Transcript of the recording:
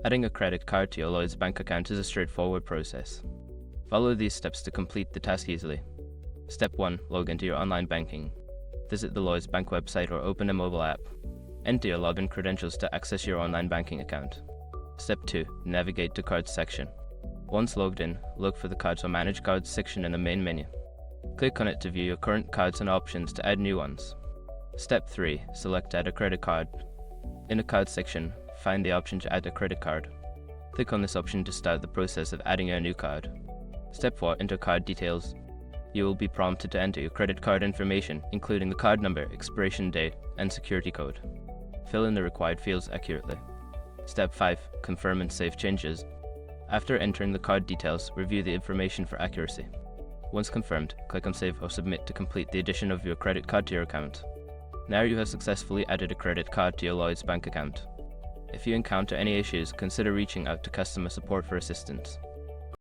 Adding a credit card to your Lloyds bank account is a straightforward process. Follow these steps to complete the task easily. Step 1. Log into your online banking. Visit the Lloyds Bank website or open a mobile app. Enter your login credentials to access your online banking account. Step 2. Navigate to Cards section. Once logged in, look for the Cards or Manage Cards section in the main menu. Click on it to view your current cards and options to add new ones. Step 3. Select Add a credit card. In the Cards section, find the option to add a credit card. Click on this option to start the process of adding a new card. Step 4. Enter card details. You will be prompted to enter your credit card information, including the card number, expiration date, and security code. Fill in the required fields accurately. Step 5. Confirm and save changes. After entering the card details, review the information for accuracy. Once confirmed, click on Save or Submit to complete the addition of your credit card to your account. Now you have successfully added a credit card to your Lloyds bank account. If you encounter any issues, consider reaching out to customer support for assistance.